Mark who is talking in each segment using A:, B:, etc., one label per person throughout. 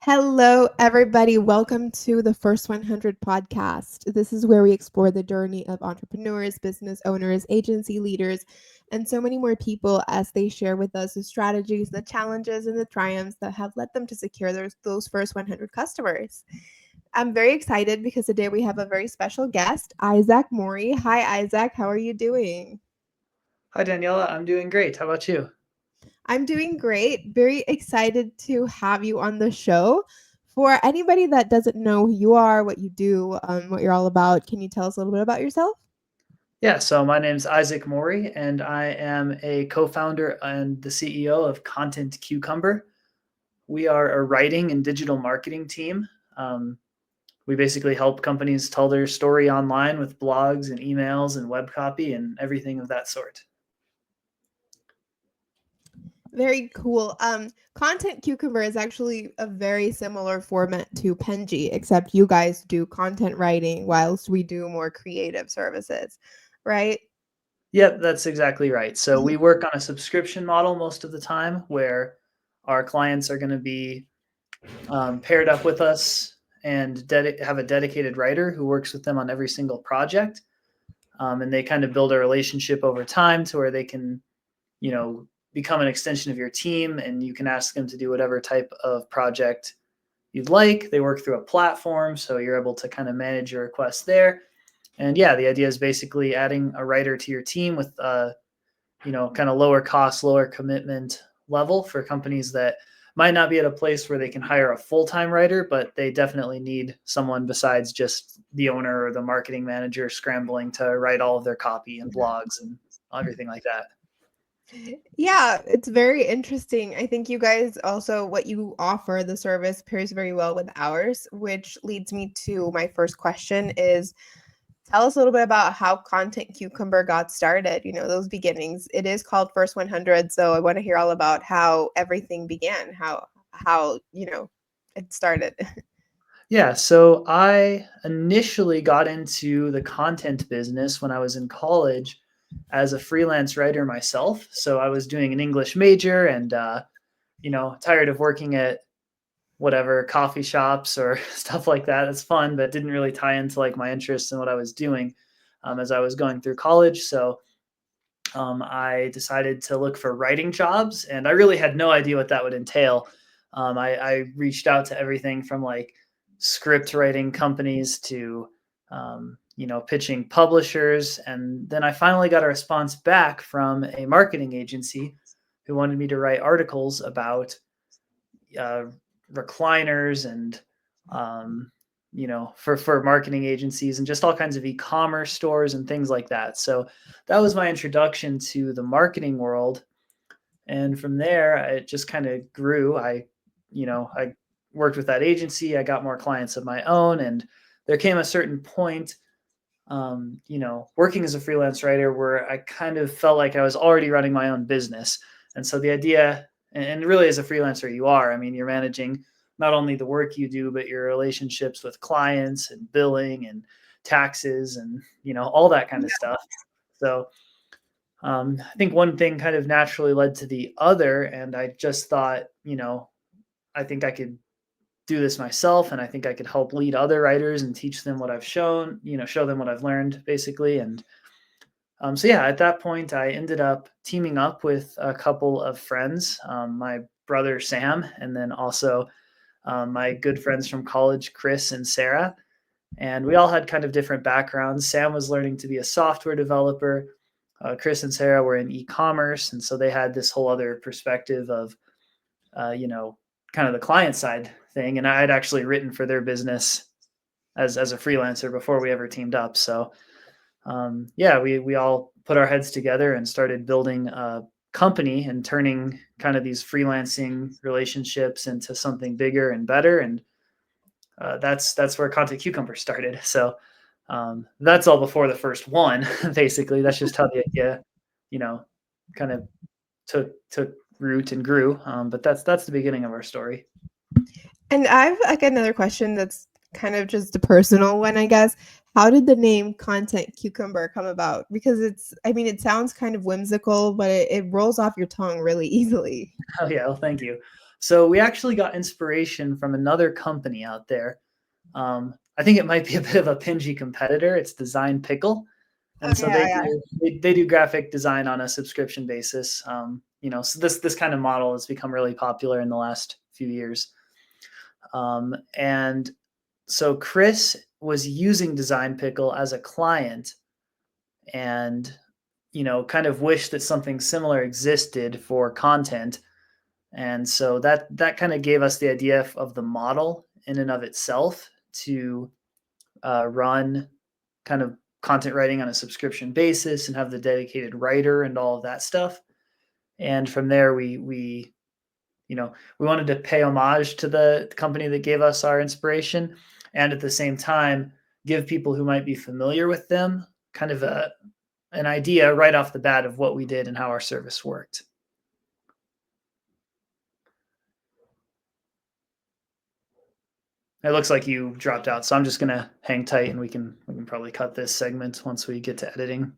A: Hello, everybody. Welcome to the First 100 podcast. This is where we explore the journey of entrepreneurs, business owners, agency leaders, and so many more people as they share with us the strategies, the challenges, and the triumphs that have led them to secure those first 100 customers. I'm very excited because today we have a very special guest, Isaac Morey. Hi, Isaac. How are you doing?
B: Hi, Daniela. I'm doing great. How about you?
A: I'm doing great. Very excited to have you on the show. For anybody that doesn't know who you are, what you do, what you're all about, can you tell us a little bit about yourself?
B: Yeah, so my name's Isaac Morey, and I am a co founder and the CEO of Content Cucumber. We are a writing and digital marketing team. Um, we basically help companies tell their story online with blogs and emails and web copy and everything of that sort.
A: Very cool. Content Cucumber is actually a very similar format to Penji, except you guys do content writing whilst we do more creative services, right?
B: Yep, that's exactly right. So we work on a subscription model most of the time where our clients are going to be paired up with us and have a dedicated writer who works with them on every single project. And they kind of build a relationship over time to where they can, become an extension of your team, and you can ask them to do whatever type of project you'd like. They work through a platform, so you're able to kind of manage your requests there. And yeah, the idea is basically adding a writer to your team with kind of lower cost, lower commitment level for companies that might not be at a place where they can hire a full-time writer, but they definitely need someone besides just the owner or the marketing manager scrambling to write all of their copy and blogs and everything like that.
A: Yeah, it's very interesting. I think you guys also, what you offer, the service pairs very well with ours, which leads me to my first question is tell us a little bit about how Content Cucumber got started, those beginnings. It is called First 100, so I want to hear all about how everything began, how it started.
B: Yeah, so I initially got into the content business when I was in college as a freelance writer myself. So I was doing an English major and tired of working at whatever coffee shops or stuff like that. It's fun, but didn't really tie into like my interests and what I was doing as I was going through college. So I decided to look for writing jobs, and I really had no idea what that would entail. I reached out to everything from like script writing companies to pitching publishers, and then I finally got a response back from a marketing agency who wanted me to write articles about uh, recliners and for marketing agencies and just all kinds of e-commerce stores and things like that. So that was my introduction to the marketing world, and from there it just kind of grew. I worked with that agency. I got more clients of my own, and there came a certain point working as a freelance writer where I kind of felt like I was already running my own business. And so the idea, and really as a freelancer, you are, I mean, you're managing not only the work you do, but your relationships with clients and billing and taxes and, all that kind of stuff. So I think one thing kind of naturally led to the other. And I just thought, I think I could do this myself, and I think I could help lead other writers and teach them what I've shown, show them what I've learned basically. And so yeah, at that point I ended up teaming up with a couple of friends, my brother Sam, and then also my good friends from college, Chris and Sarah. And we all had kind of different backgrounds. Sam was learning to be a software developer. Chris and Sarah were in e-commerce, and so they had this whole other perspective of uh, you know kind of the client side thing. And I had actually written for their business as a freelancer before we ever teamed up. So yeah, we all put our heads together and started building a company and turning kind of these freelancing relationships into something bigger and better. And that's where Content Cucumber started. So that's all before the first one. Basically, that's just how the idea, you know, kind of took root and grew. But that's the beginning of our story.
A: And I've like another question that's kind of just a personal one, I guess. How did the name Content Cucumber come about? Because I mean, it sounds kind of whimsical, but it rolls off your tongue really easily.
B: Oh yeah, well, thank you. So we actually got inspiration from another company out there. I think it might be a bit of a Penji competitor. It's Design Pickle, and so
A: Okay,
B: they do graphic design on a subscription basis. So this kind of model has become really popular in the last few years. And so Chris was using Design Pickle as a client, and kind of wished that something similar existed for content. And so that kind of gave us the idea of the model in and of itself to run kind of content writing on a subscription basis and have the dedicated writer and all of that stuff. And from there, we wanted to pay homage to the company that gave us our inspiration, and at the same time give people who might be familiar with them kind of an idea right off the bat of what we did and how our service worked. It looks like you dropped out, so I'm just gonna hang tight, and we can probably cut this segment once we get to editing.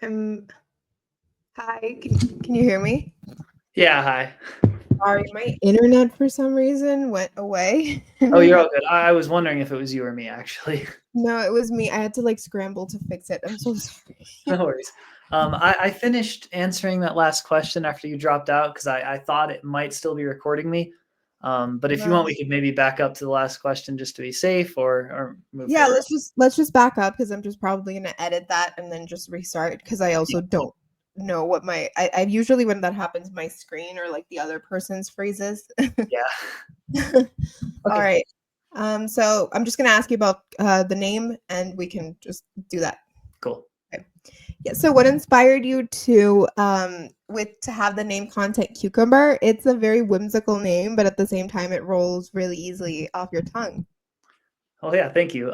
A: Hi, can you hear me?
B: Yeah, hi.
A: Sorry, my internet for some reason went away.
B: Oh, you're all good. I was wondering if it was you or me, actually.
A: No, it was me. I had to like scramble to fix it. I'm so sorry.
B: No worries. I finished answering that last question after you dropped out because I thought it might still be recording me. But if you want, we could maybe back up to the last question just to be safe, or move
A: Yeah,
B: forward.
A: let's just back up because I'm just probably gonna edit that and then just restart because I also don't know what I usually when that happens my screen or like the other person's freezes.
B: Yeah.
A: All
B: Okay.
A: right. So I'm just gonna ask you about the name and we can just do that.
B: Cool.
A: Okay. Yeah. So what inspired you to have the name Content Cucumber? It's a very whimsical name, but at the same time it rolls really easily off your tongue.
B: Oh yeah, thank you.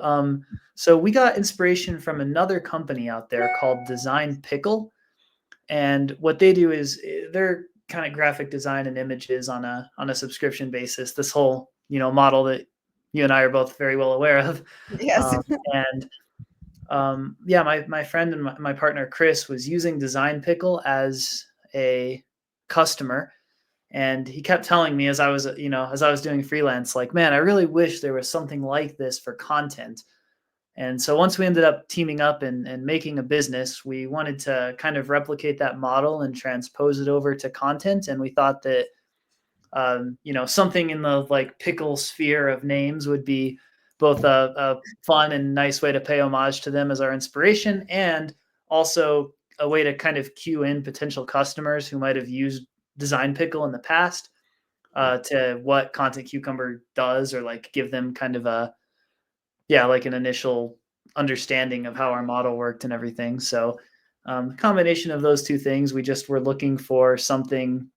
B: So we got inspiration from another company out there called Design Pickle, and what they do is they're kind of graphic design and images on a subscription basis. This whole model that you and I are both very well aware of,
A: Yes.
B: and yeah, my friend and my partner Chris was using Design Pickle as a customer, and he kept telling me as I was doing freelance, like, man, I really wish there was something like this for content. And so once we ended up teaming up and making a business, we wanted to kind of replicate that model and transpose it over to content. And we thought that, something in the like pickle sphere of names would be both a fun and nice way to pay homage to them as our inspiration, and also a way to kind of cue in potential customers who might have used Design Pickle in the past to what Content Cucumber does, or like give them kind of like an initial understanding of how our model worked and everything. So, combination of those two things, we just were looking for something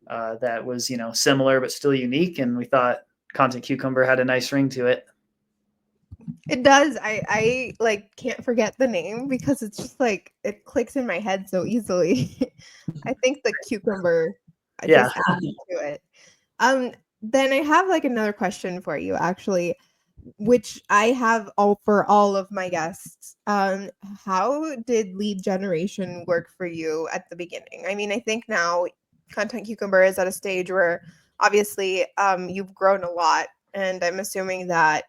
B: that was, similar but still unique, and we thought Content Cucumber had a nice ring to it.
A: It does. I like can't forget the name because it's just like it clicks in my head so easily. I think the cucumber
B: Yeah.
A: just added to it. Then I have like another question for you actually, which I have all for all of my guests. How did lead generation work for you at the beginning? I mean, I think now Content Cucumber is at a stage where obviously you've grown a lot, and I'm assuming that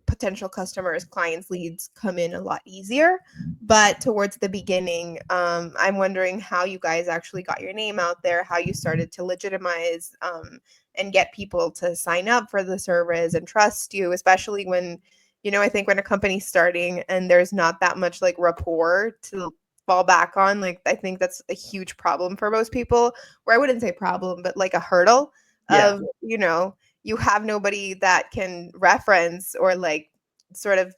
A: potential customers, clients, leads come in a lot easier. But towards the beginning, I'm wondering how you guys actually got your name out there, how you started to legitimize and get people to sign up for the service and trust you, especially when, I think when a company's starting and there's not that much like rapport to fall back on, like I think that's a huge problem for most people, or I wouldn't say problem, but like a hurdle
B: Yeah.
A: of, you have nobody that can reference or like sort of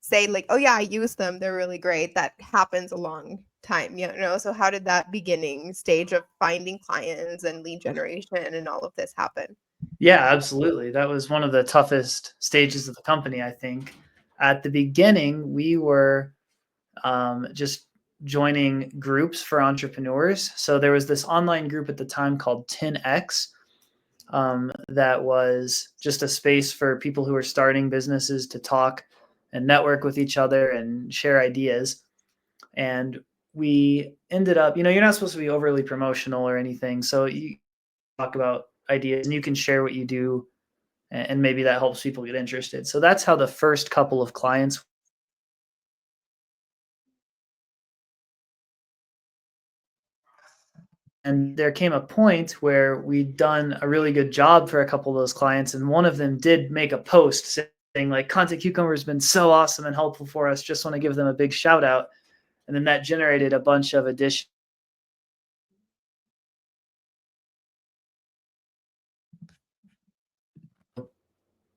A: say like, oh yeah, I use them, they're really great. That happens a long time, so how did that beginning stage of finding clients and lead generation and all of this happen?
B: Yeah, absolutely. That was one of the toughest stages of the company, I think. At the beginning, we were just joining groups for entrepreneurs. So there was this online group at the time called 10X, that was just a space for people who are starting businesses to talk and network with each other and share ideas. And we ended up, you're not supposed to be overly promotional or anything. So you talk about ideas and you can share what you do, and maybe that helps people get interested. So that's how the first couple of clients. And there came a point where we'd done a really good job for a couple of those clients, and one of them did make a post saying like, Content Cucumber has been so awesome and helpful for us, just want to give them a big shout out. And then that generated a bunch of additional.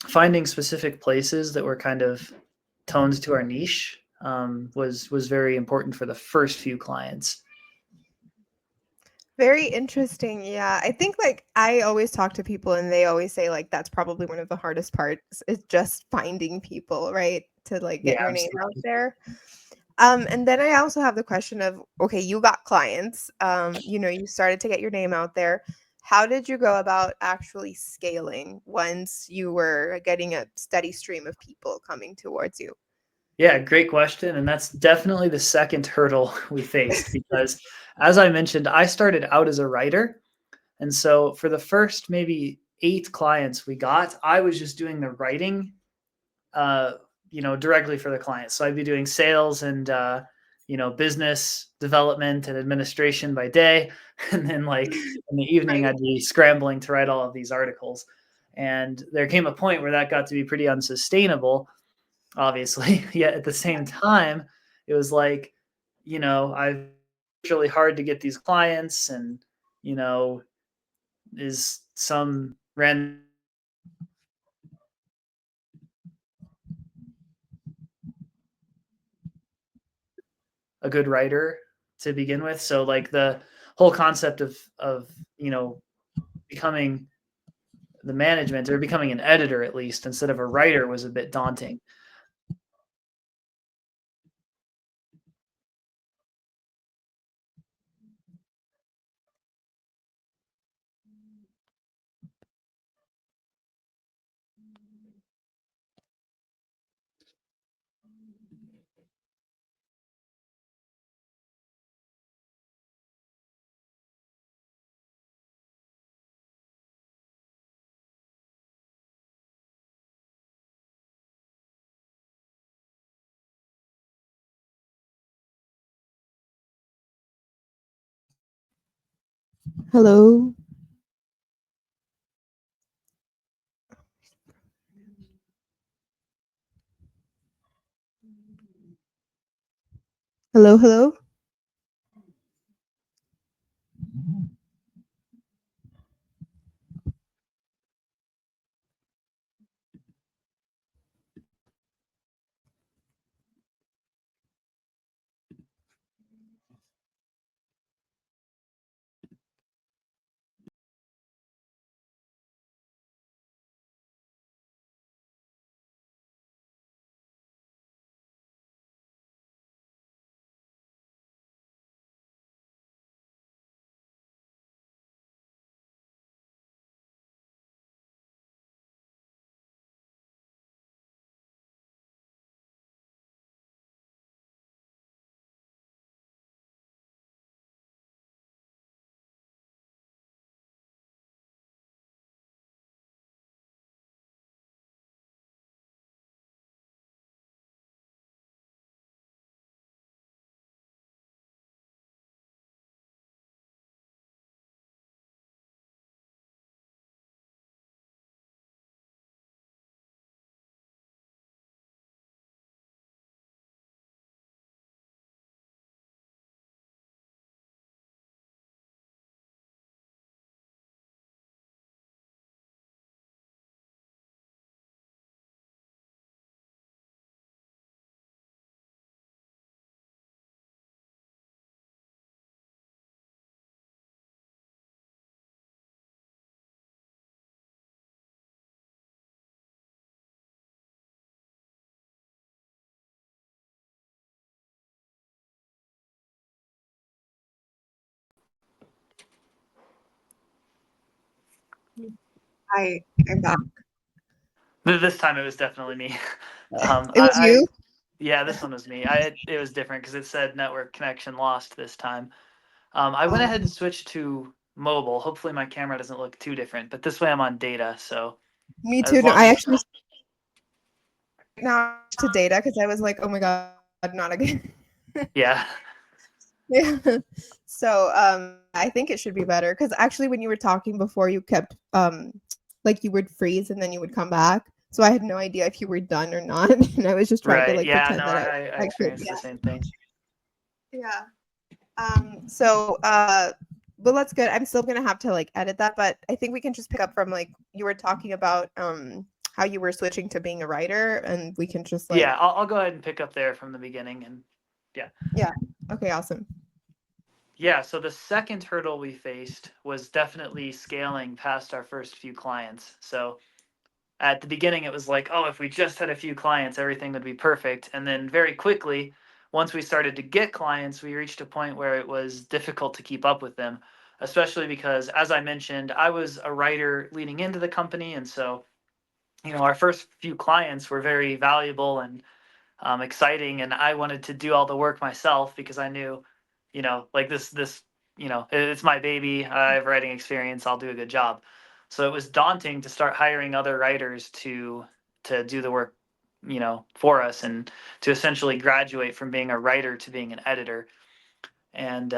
B: Finding specific places that were kind of toned to our niche was very important for the first few clients.
A: Very interesting. Yeah. I think like I always talk to people and they always say like that's probably one of the hardest parts is just finding people, right? To like
B: Yeah,
A: get your name out
B: absolutely.
A: there. And then I also have the question of, okay, you got clients, you started to get your name out there. How did you go about actually scaling once you were getting a steady stream of people coming towards you?
B: Yeah, great question. And that's definitely the second hurdle we faced because, as I mentioned, I started out as a writer. And so for the first maybe 8 clients we got, I was just doing the writing, uh, directly for the clients. So I'd be doing sales and, business development and administration by day. And then, like, in the evening,
A: Right.
B: I'd be scrambling to write all of these articles. And there came a point where that got to be pretty unsustainable, obviously. Yet at the same time, it was like, I've it's really hard to get these clients, and, you know, is some random a good writer to begin with. So like the whole concept of becoming the management, or becoming an editor at least instead of a writer, was a bit daunting.
A: Hello. Hello, hello. Hi, I'm back.
B: This time it was definitely me.
A: It was
B: I
A: you?
B: yeah, this one was me. It was different because it said network connection lost this time. I went
A: Oh,
B: ahead and switched to mobile. Hopefully my camera doesn't look too different, but this way I'm on data. So
A: me too.
B: as
A: No,
B: long
A: I
B: as
A: actually now to data because I was like, oh my god, not again.
B: yeah,
A: Yeah. So I think it should be better because actually when you were talking before, you kept like you would freeze and then you would come back. So I had no idea if you were done or not, and I was just trying to
B: right.
A: like
B: Yeah, no,
A: pretend that
B: I
A: I could.
B: experienced the same thing.
A: Yeah. So well that's good. I'm still gonna have to like edit that, but I think we can just pick up from like you were talking about how you were switching to being a writer and we can just
B: Yeah,
A: like
B: I'll go ahead and pick up there from the beginning and yeah.
A: yeah. Okay, awesome.
B: Yeah, so the second hurdle we faced was definitely scaling past our first few clients. So at the beginning, it was like, oh, if we just had a few clients, everything would be perfect. And then very quickly, once we started to get clients, we reached a point where it was difficult to keep up with them, especially because, as I mentioned, I was a writer leading into the company. And so, our first few clients were very valuable and exciting, and I wanted to do all the work myself because I knew, like this, it's my baby. I have writing experience. I'll do a good job. So it was daunting to start hiring other writers to do the work, for us, and to essentially graduate from being a writer to being an editor. And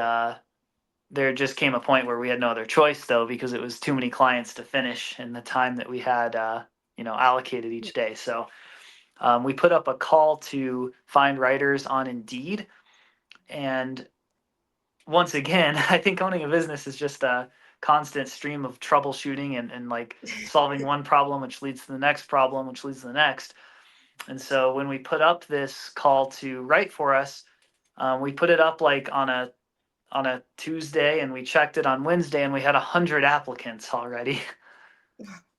B: there just came a point where we had no other choice, though, because it was too many clients to finish in the time that we had, allocated each day. So we put up a call to find writers on Indeed. And once again, I think owning a business is just a constant stream of troubleshooting and like solving one problem, which leads to the next problem, which leads to the next. And so when we put up this call to write for us, we put it up like on a Tuesday, and we checked it on Wednesday, and we had 100 applicants already.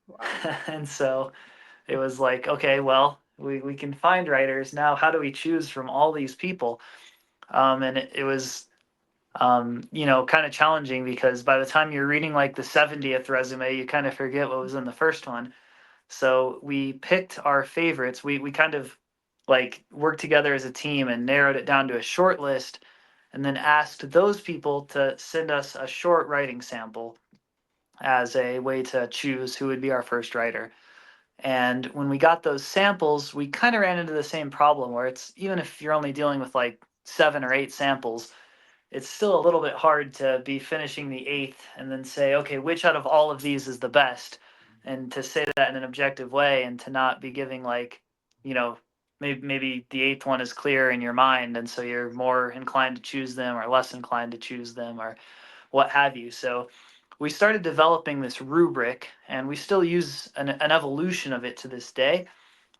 A: Wow.
B: And so it was like, okay, well, we can find writers now. How do we choose from all these people? And it was, kind of challenging because by the time you're reading like the 70th resume, you kind of forget what was in the first one. So we picked our favorites. We kind of like worked together as a team and narrowed it down to a short list, and then asked those people to send us a short writing sample as a way to choose who would be our first writer. And when we got those samples, we kind of ran into the same problem where it's even if you're only dealing with like 7 or 8 samples, it's still a little bit hard to be finishing the eighth and then say, okay, which out of all of these is the best? And to say that in an objective way and to not be giving like, you know, maybe the eighth one is clear in your mind. And so you're more inclined to choose them or less inclined to choose them or what have you. So we started developing this rubric and we still use an evolution of it to this day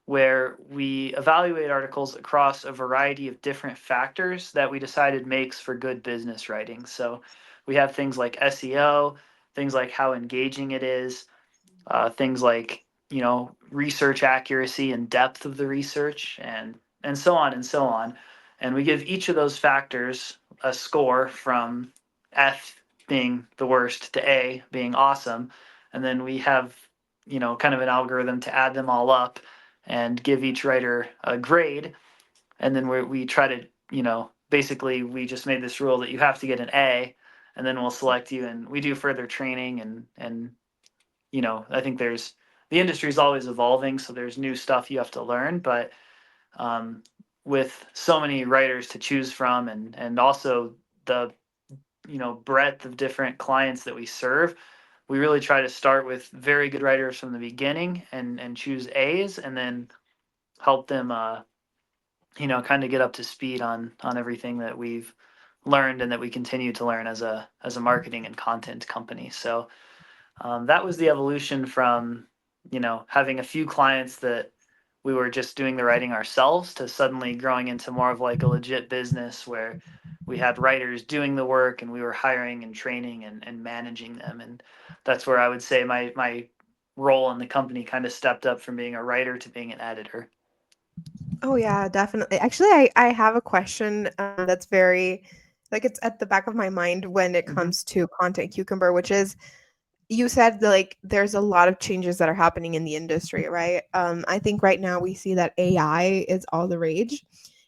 B: where we evaluate articles across a variety of different factors that we decided makes for good business writing. So we have things like SEO, things like how engaging it is, things like research accuracy and depth of the research, and so on and so on. And we give each of those factors a score from F being the worst to A being awesome, and then we have kind of an algorithm to add them all up and give each writer a grade, and then we try to basically we just made this rule that you have to get an A, and then we'll select you, and we do further training and I think the industry is always evolving, so there's new stuff you have to learn. But um, with so many writers to choose from, and also the breadth of different clients that we serve, we really try to start with very good writers from the beginning and choose A's, and then help them kind of get up to speed on everything that we've learned and that we continue to learn as a marketing and content company. So that was the evolution from having a few clients that we were just doing the writing ourselves to suddenly growing into more of like a legit business where we had writers doing the work and we were hiring and training and managing them. And that's where I would say my role in the company kind of stepped up from being a writer to being an editor.
A: Oh yeah, definitely. Actually, I have a question that's very like it's at the back of my mind when it
B: Hmm.
A: comes to Content Cucumber, which is you said that, like there's a lot of changes that are happening in the industry, right? I think right now we see that AI is all the rage.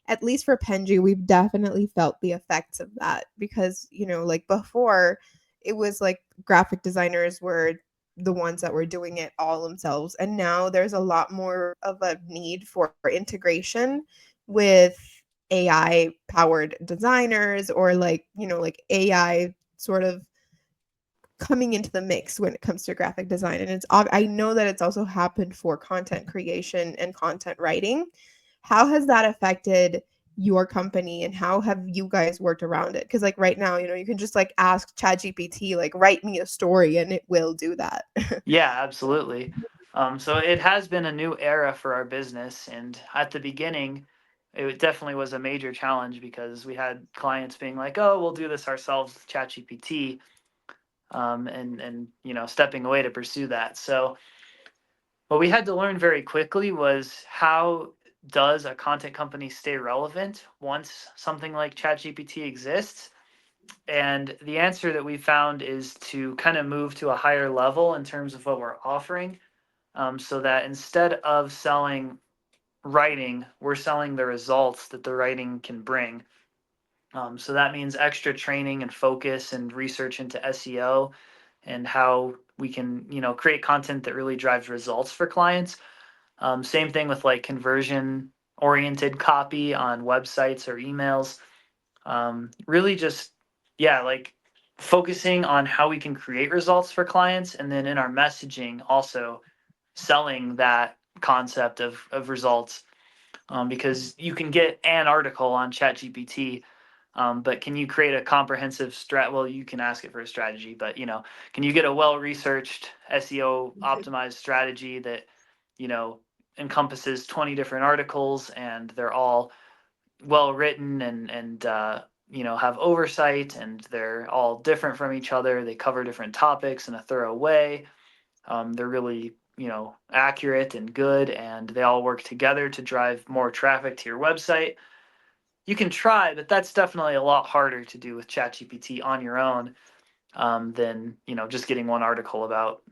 A: At least for Penji, we've definitely felt the effects of that because, like before, it was like graphic designers were the ones that were doing it all themselves. And now there's a lot more of a need for integration with AI powered designers or like AI sort of coming into the mix when it comes to graphic design. And I know that it's also happened for content creation and content writing. How has that affected your company and how have you guys worked around it? Because like right now, you can just like ask ChatGPT, like write me a story and it will do that.
B: Yeah, absolutely. So it has been a new era for our business, and at the beginning, it definitely was a major challenge because we had clients being like, "Oh, we'll do this ourselves with ChatGPT," and stepping away to pursue that. So what we had to learn very quickly was how does a content company stay relevant once something like ChatGPT exists? And the answer that we found is to kind of move to a higher level in terms of what we're offering, so that instead of selling writing, we're selling the results that the writing can bring. So that means extra training and focus and research into SEO and how we can, create content that really drives results for clients. Same thing with like conversion oriented copy on websites or emails. Really just, yeah, like focusing on how we can create results for clients. And then in our messaging, also selling that concept of results, because you can get an article on ChatGPT, but can you create a comprehensive strat? Well, you can ask it for a strategy, but can you get a well-researched SEO optimized strategy that you know encompasses 20 different articles and they're all well written and have oversight and they're all different from each other. They cover different topics in a thorough way. They're really accurate and good, and they all work together to drive more traffic to your website. You can try, but that's definitely a lot harder to do with ChatGPT on your own, than just getting one article about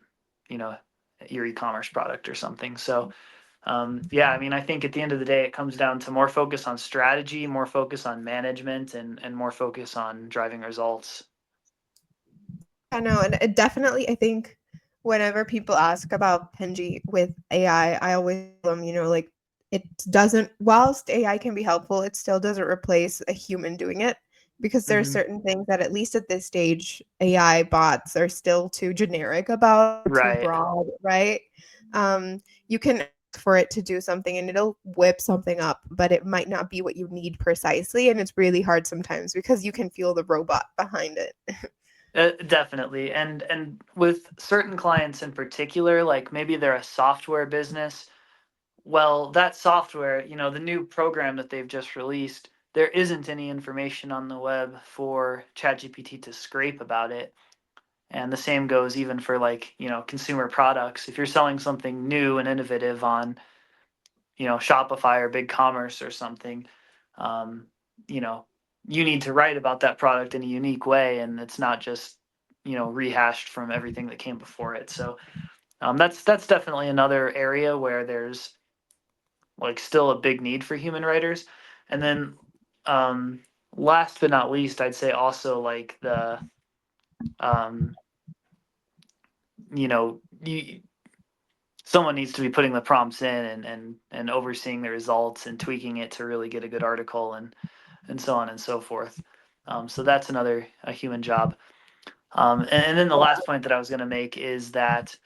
B: you know your e-commerce product or something. So yeah, I mean, I think at the end of the day, it comes down to more focus on strategy, more focus on management, and more focus on driving results.
A: I know, and it definitely, I think whenever people ask about Penji with AI, I always tell them, like it doesn't, whilst AI can be helpful, it still doesn't replace a human doing it because there are
B: Hmm.
A: certain things that, at least at this stage, AI bots are still too generic about or too
B: Right.
A: broad, right? You can ask for it to do something and it'll whip something up, but it might not be what you need precisely. And it's really hard sometimes because you can feel the robot behind it.
B: Definitely. And with certain clients in particular, like maybe they're a software business. Well, that software, the new program that they've just released, there isn't any information on the web for ChatGPT to scrape about it. And the same goes even for like, consumer products. If you're selling something new and innovative on, Shopify or BigCommerce or something, um, you know, you need to write about that product in a unique way, and it's not just, rehashed from everything that came before it. So that's definitely another area where there's like still a big need for human writers. And then um, last but not least, I'd say also like the um, you someone needs to be putting the prompts in and overseeing the results and tweaking it to really get a good article and so on and so forth. So that's another a human job. And then the last point that I was going to make is that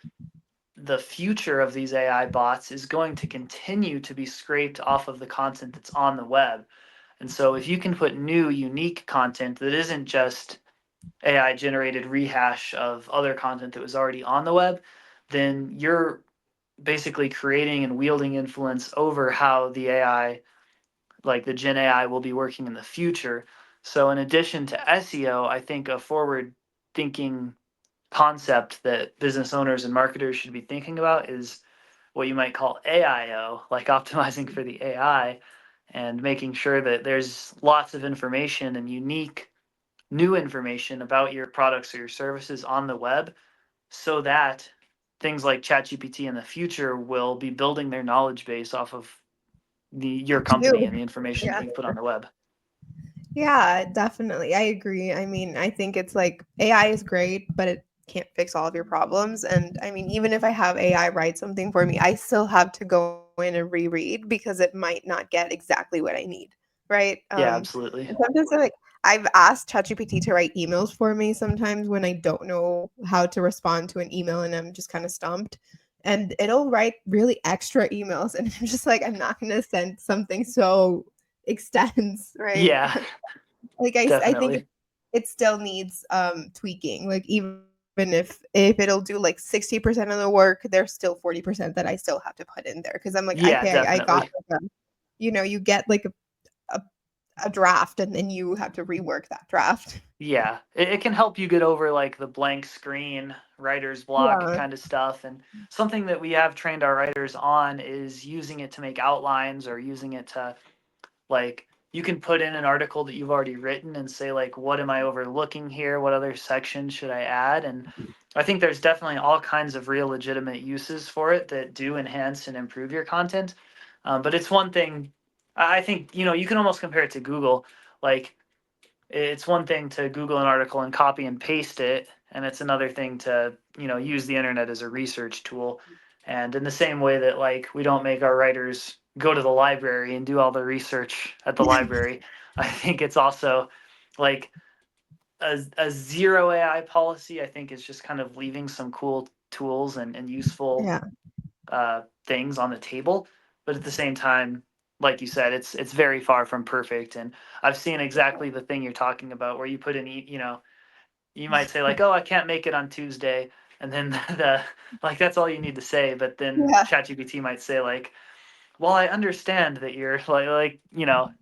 B: the future of these AI bots is going to continue to be scraped off of the content that's on the web. And so if you can put new, unique content that isn't just AI generated rehash of other content that was already on the web, then you're basically creating and wielding influence over how the AI, like the Gen AI, will be working in the future. So, in addition to SEO, I think a forward thinking concept that business owners and marketers should be thinking about is what you might call AIO, like optimizing for the AI and making sure that there's lots of information and unique new information about your products or your services on the web so that things like ChatGPT in the future will be building their knowledge base off of your company
A: You.
B: and the information that
A: Yeah.
B: you put on the web.
A: Yeah, definitely. I agree. I mean, I think it's like AI is great, but it can't fix all of your problems. And I mean, even if I have AI write something for me, I still have to go in and reread because it might not get exactly what I need. Right.
B: Yeah, absolutely.
A: And sometimes like I've asked ChatGPT to write emails for me sometimes when I don't know how to respond to an email and I'm just kind of stumped. And it'll write really extra emails. And I'm just like, I'm not going to send something so extense, right?
B: Yeah,
A: Like I think
B: definitely.
A: it still needs tweaking. Like even if it'll do like 60% of the work, there's still 40% that I still have to put in there because I'm like,
B: Yeah,
A: okay, I got
B: definitely.
A: like you get like a, a draft and then you have to rework that draft.
B: Yeah, it can help you get over like the blank screen, writer's block
A: Yeah.
B: kind of stuff. And something that we have trained our writers on is using it to make outlines or using it to like you can put in an article that you've already written and say like what am I overlooking here, what other sections should I add. And I think there's definitely all kinds of real legitimate uses for it that do enhance and improve your content. But it's one thing, I think, you can almost compare it to Google. Like it's one thing to Google an article and copy and paste it, and it's another thing to, use the internet as a research tool. And in the same way that like we don't make our writers go to the library and do all the research at the library, I think it's also like a zero AI policy, I think is just kind of leaving some cool tools and useful
A: Yeah.
B: things on the table. But at the same time, like you said, it's very far from perfect. And I've seen exactly the thing you're talking about, where you put in, you might say like, "Oh, I can't make it on Tuesday," and then the like that's all you need to say. But then
A: Yeah.
B: ChatGPT might say like, "Well, I understand that you're like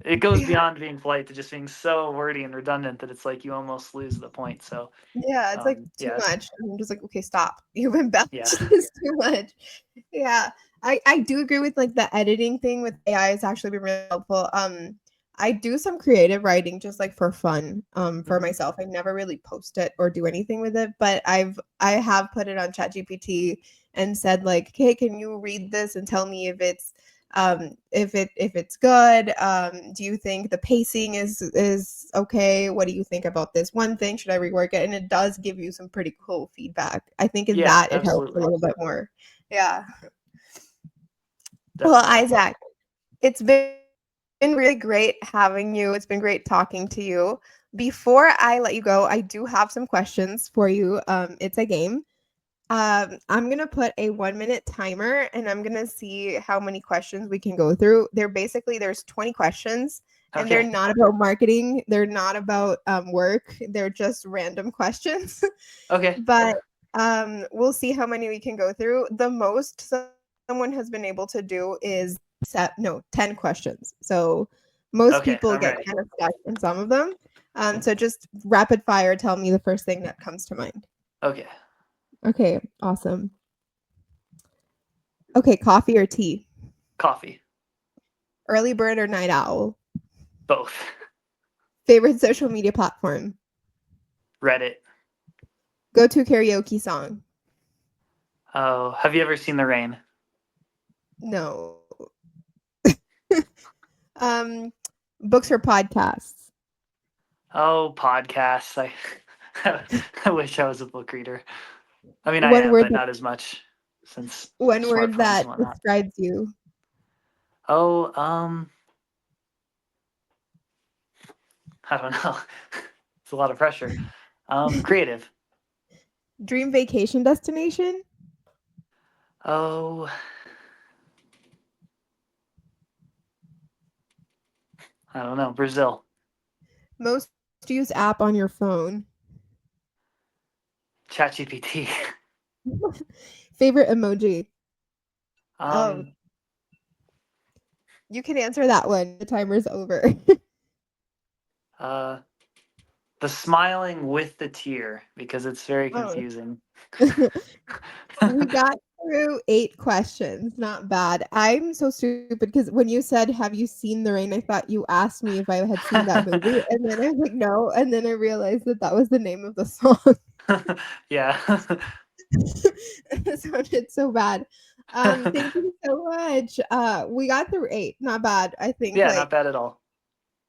B: it goes
A: Yeah.
B: beyond being polite to just being so wordy and redundant that it's like you almost lose the point." So
A: Yeah, it's like too
B: yeah,
A: much. I'm just like, okay, stop. You've embellished
B: yeah,
A: this too much. Yeah. I do agree with like the editing thing with AI has actually been really helpful. I do some creative writing just like for fun, for
B: hmm,
A: myself. I never really post it or do anything with it, but I have put it on ChatGPT and said like, "Okay, can you read this and tell me if it's good? Do you think the pacing is okay? What do you think about this one thing? Should I rework it?" And it does give you some pretty cool feedback. I think in
B: yeah,
A: that it helps a
B: absolutely,
A: little bit more. Yeah. Well,
B: definitely.
A: Isaac, it's been been really great having you. It's been great talking to you. Before I let you go, I do have some questions for you. It's a game. I'm gonna put a 1 minute timer and I'm gonna see how many questions we can go through. There's 20 questions and they're
B: Okay.
A: not about marketing, they're not about work, they're just random questions.
B: Okay.
A: But we'll see how many we can go through. The most someone has been able to do is 10 questions. So most
B: Okay.
A: people
B: I'm
A: get
B: ready.
A: kind of stuck in some of them. So just rapid fire, tell me the first thing that comes to mind.
B: Okay.
A: Okay, awesome. Okay, coffee or tea?
B: Coffee.
A: Early bird or night owl?
B: Both.
A: Favorite social media platform?
B: Reddit.
A: Go to karaoke song?
B: Oh, have you ever seen the rain?
A: No. um, books or podcasts?
B: Oh, podcasts. I wish I was a book reader. I mean, I
A: One
B: am,
A: word
B: but
A: that
B: not as much since
A: one word
B: smartphones and
A: that
B: whatnot.
A: describes you.
B: Oh, I don't know. It's a lot of pressure. Creative.
A: Dream vacation destination?
B: Oh, I don't know. Brazil.
A: Most used app on your phone?
B: ChatGPT.
A: Favorite emoji? Oh,
B: Um,
A: you can answer that one. The timer's over.
B: uh, the smiling with the tear because it's very
A: Oh.
B: confusing.
A: We got through 8 questions, not bad. I'm so stupid because when you said, "Have you seen The Rain?" I thought you asked me if I had seen that movie, and then I was like, "No," and then I realized that that was the name of the song.
B: Yeah.
A: It sounded so bad. Thank you so much. We got through 8, not bad. I think,
B: Yeah, not
A: like,
B: bad at all.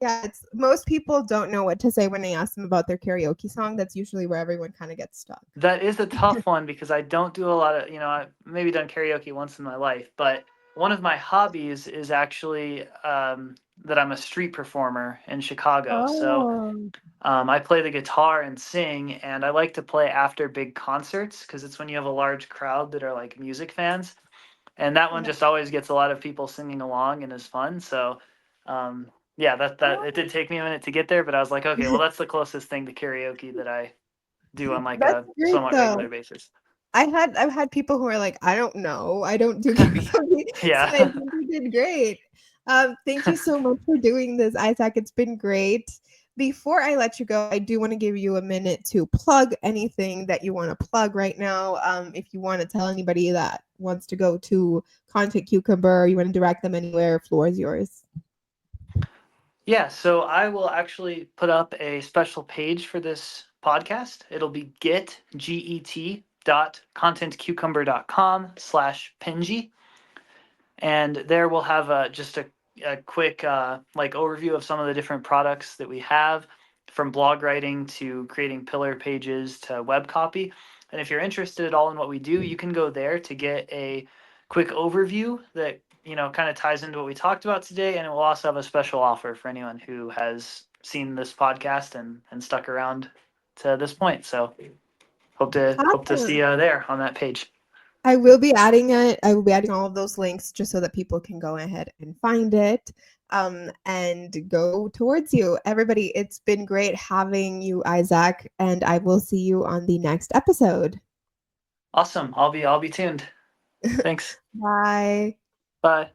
A: yeah, it's most people don't know what to say when they ask them about their karaoke song. That's usually where everyone kinda gets stuck.
B: That is a tough one because I don't do a lot of, I've maybe done karaoke once in my life, but one of my hobbies is actually that I'm a street performer in Chicago. So
A: Oh.
B: I play the guitar and sing, and I like to play after big concerts because it's when you have a large crowd that are like music fans. And that one
A: Yeah.
B: just always gets a lot of people singing along and is fun. So, yeah, that it did take me a minute to get there, but I was like, okay, well, that's the closest thing to karaoke that I do on like
A: That's
B: a
A: great,
B: somewhat regular
A: though.
B: basis.
A: I've had people who are like, "I don't know. I don't do karaoke." So I
B: Yeah.
A: think you did great. Thank you so much for doing this, Isaac. It's been great. Before I let you go, I do want to give you a minute to plug anything that you want to plug right now. If you want to tell anybody that wants to go to Content Cucumber, you want to direct them anywhere, floor is yours.
B: Yeah, so I will actually put up a special page for this podcast. It'll be get.contentcucumber.com/Penji. And there we'll have just a quick like overview of some of the different products that we have, from blog writing to creating pillar pages to web copy. And if you're interested at all in what we do, you can go there to get a quick overview that kind of ties into what we talked about today. And it will also have a special offer for anyone who has seen this podcast and stuck around to this point. So hope to see
A: Awesome.
B: you there on that page.
A: I will be adding it. I will be adding all of those links just so that people can go ahead and find it and go towards you. Everybody, it's been great having you, Isaac, and I will see you on the next episode.
B: Awesome. I'll be tuned. Thanks.
A: Bye.
B: Bye.